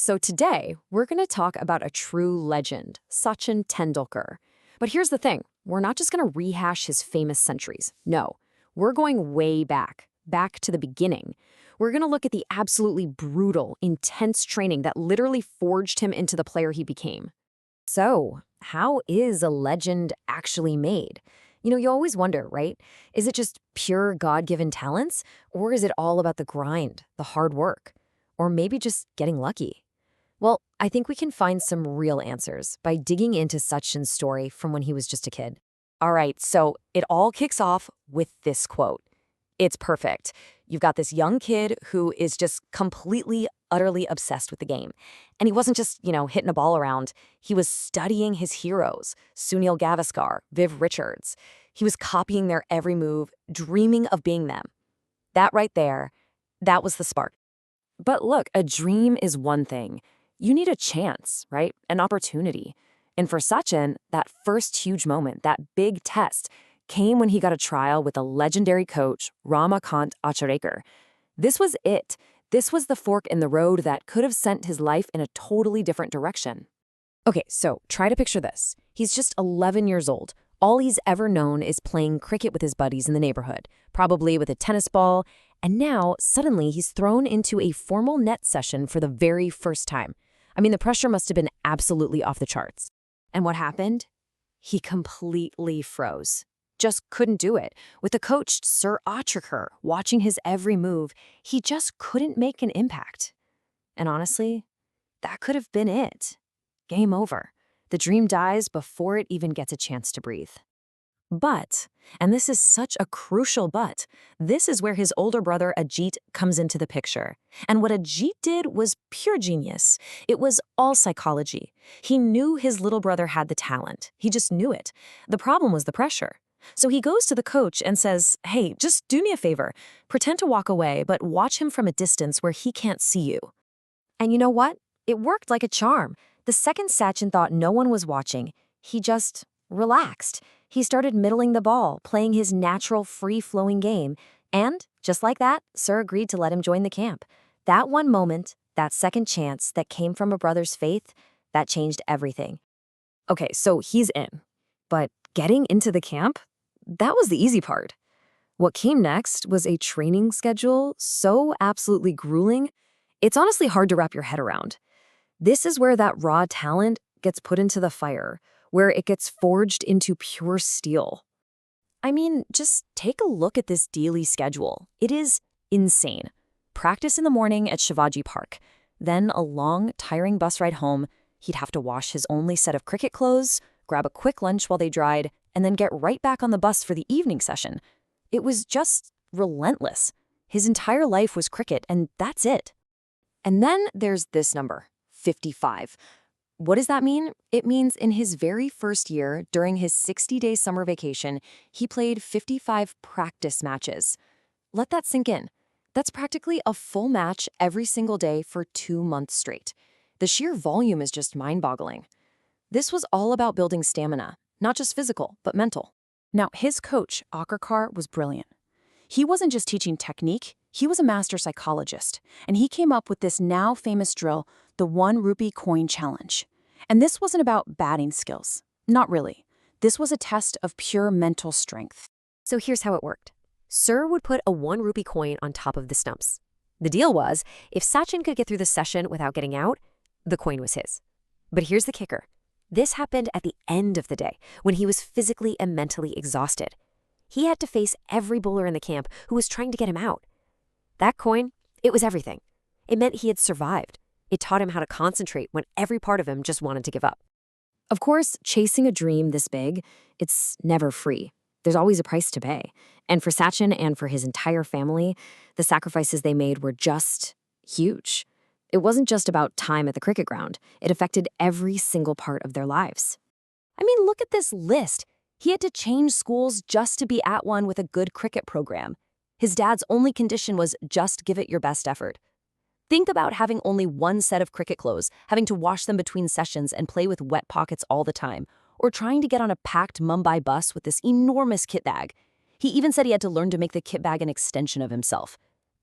So today, we're going to talk about a true legend, Sachin Tendulkar. But here's the thing, we're not just going to rehash his famous centuries. No, we're going way back to the beginning. We're going to look at the absolutely brutal, intense training that literally forged him into the player he became. So, how is a legend actually made? You always wonder, right? Is it just pure God-given talents? Or is it all about the grind, the hard work? Or maybe just getting lucky? Well, I think we can find some real answers by digging into Sachin's story from when he was just a kid. All right, so it all kicks off with this quote. It's perfect. You've got this young kid who is just completely, utterly obsessed with the game. And he wasn't just, hitting a ball around. He was studying his heroes, Sunil Gavaskar, Viv Richards. He was copying their every move, dreaming of being them. That right there, that was the spark. But look, a dream is one thing. You need a chance, right? An opportunity. And for Sachin, that first huge moment, that big test, came when he got a trial with a legendary coach, Ramakant Acharekar. This was it. This was the fork in the road that could have sent his life in a totally different direction. Okay, so try to picture this. He's just 11 years old. All he's ever known is playing cricket with his buddies in the neighborhood, probably with a tennis ball, and now, suddenly, he's thrown into a formal net session for the very first time. I mean, the pressure must have been absolutely off the charts. And what happened? He completely froze. Just couldn't do it. With the coach, Sir Acharekar, watching his every move, he just couldn't make an impact. And honestly, that could have been it. Game over. The dream dies before it even gets a chance to breathe. But, and this is such a crucial but, this is where his older brother Ajit comes into the picture. And what Ajit did was pure genius. It was all psychology. He knew his little brother had the talent. He just knew it. The problem was the pressure. So he goes to the coach and says, hey, just do me a favor. Pretend to walk away, but watch him from a distance where he can't see you. And you know what? It worked like a charm. The second Sachin thought no one was watching, he just relaxed. He started middling the ball, playing his natural, free-flowing game. And, just like that, Sir agreed to let him join the camp. That one moment, that second chance that came from a brother's faith, that changed everything. Okay, so he's in. But getting into the camp? That was the easy part. What came next was a training schedule so absolutely grueling, it's honestly hard to wrap your head around. This is where that raw talent gets put into the fire, where it gets forged into pure steel. I mean, just take a look at this daily schedule. It is insane. Practice in the morning at Shivaji Park, then a long, tiring bus ride home. He'd have to wash his only set of cricket clothes, grab a quick lunch while they dried, and then get right back on the bus for the evening session. It was just relentless. His entire life was cricket, and that's it. And then there's this number, 55. What does that mean? It means in his very first year, during his 60-day summer vacation, he played 55 practice matches. Let that sink in. That's practically a full match every single day for 2 months straight. The sheer volume is just mind-boggling. This was all about building stamina, not just physical, but mental. Now, his coach, Acharekar, was brilliant. He wasn't just teaching technique, he was a master psychologist, and he came up with this now famous drill, the 1 rupee coin challenge. And this wasn't about batting skills. Not really. This was a test of pure mental strength. So here's how it worked. Sir would put a 1 rupee coin on top of the stumps. The deal was, if Sachin could get through the session without getting out, the coin was his. But here's the kicker. This happened at the end of the day, when he was physically and mentally exhausted. He had to face every bowler in the camp who was trying to get him out. That coin, it was everything. It meant he had survived. It taught him how to concentrate when every part of him just wanted to give up. Of course, chasing a dream this big, it's never free. There's always a price to pay. And for Sachin and for his entire family, the sacrifices they made were just huge. It wasn't just about time at the cricket ground. It affected every single part of their lives. I mean, look at this list. He had to change schools just to be at one with a good cricket program. His dad's only condition was just give it your best effort. Think about having only one set of cricket clothes, having to wash them between sessions and play with wet pockets all the time, or trying to get on a packed Mumbai bus with this enormous kit bag. He even said he had to learn to make the kit bag an extension of himself.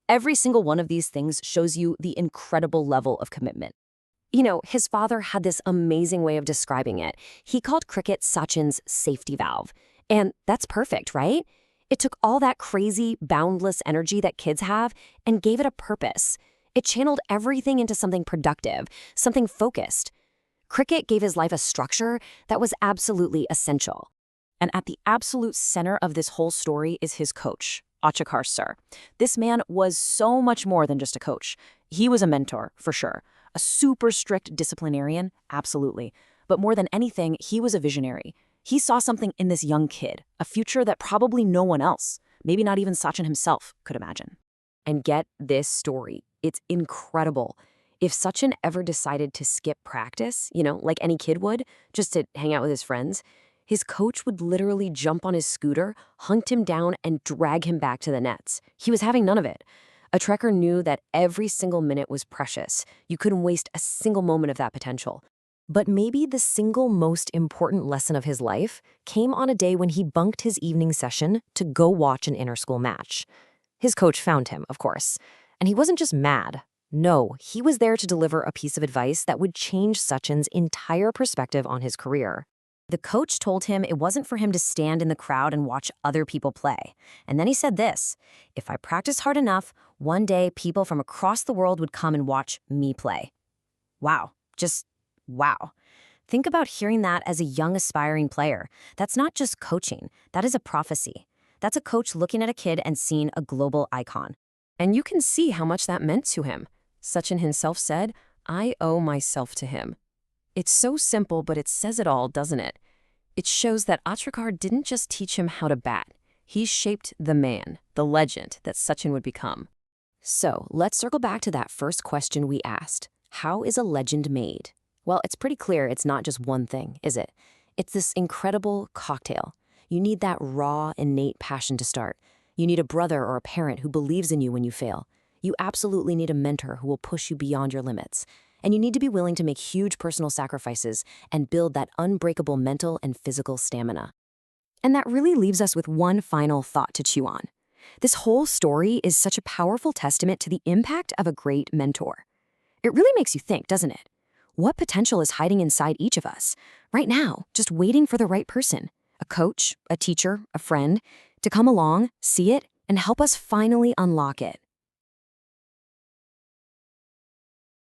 Every single one of these things shows you the incredible level of commitment. His father had this amazing way of describing it. He called cricket Sachin's safety valve. And that's perfect, right? It took all that crazy, boundless energy that kids have and gave it a purpose. It channeled everything into something productive, something focused. Cricket gave his life a structure that was absolutely essential. And at the absolute center of this whole story is his coach, Achakar Sir. This man was so much more than just a coach. He was a mentor, for sure. A super strict disciplinarian, absolutely. But more than anything, he was a visionary. He saw something in this young kid, a future that probably no one else, maybe not even Sachin himself, could imagine. And get this story. It's incredible. If Sachin ever decided to skip practice, like any kid would, just to hang out with his friends, his coach would literally jump on his scooter, hunt him down, and drag him back to the nets. He was having none of it. A trekker knew that every single minute was precious. You couldn't waste a single moment of that potential. But maybe the single most important lesson of his life came on a day when he bunked his evening session to go watch an inter-school match. His coach found him, of course. And he wasn't just mad. No, he was there to deliver a piece of advice that would change Sachin's entire perspective on his career. The coach told him it wasn't for him to stand in the crowd and watch other people play. And then he said this: "If I practice hard enough, one day people from across the world would come and watch me play." Wow, just wow. Think about hearing that as a young aspiring player. That's not just coaching, that is a prophecy. That's a coach looking at a kid and seeing a global icon. And you can see how much that meant to him. Sachin himself said, "I owe myself to him." It's so simple, but it says it all, doesn't it? It shows that Achrekar didn't just teach him how to bat. He shaped the man, the legend that Sachin would become. So let's circle back to that first question we asked. How is a legend made? Well, it's pretty clear it's not just one thing, is it? It's this incredible cocktail. You need that raw, innate passion to start. You need a brother or a parent who believes in you when you fail. You absolutely need a mentor who will push you beyond your limits. And you need to be willing to make huge personal sacrifices and build that unbreakable mental and physical stamina. And that really leaves us with one final thought to chew on. This whole story is such a powerful testament to the impact of a great mentor. It really makes you think, doesn't it? What potential is hiding inside each of us, right now, just waiting for the right person, a coach, a teacher, a friend, to come along, see it, and help us finally unlock it?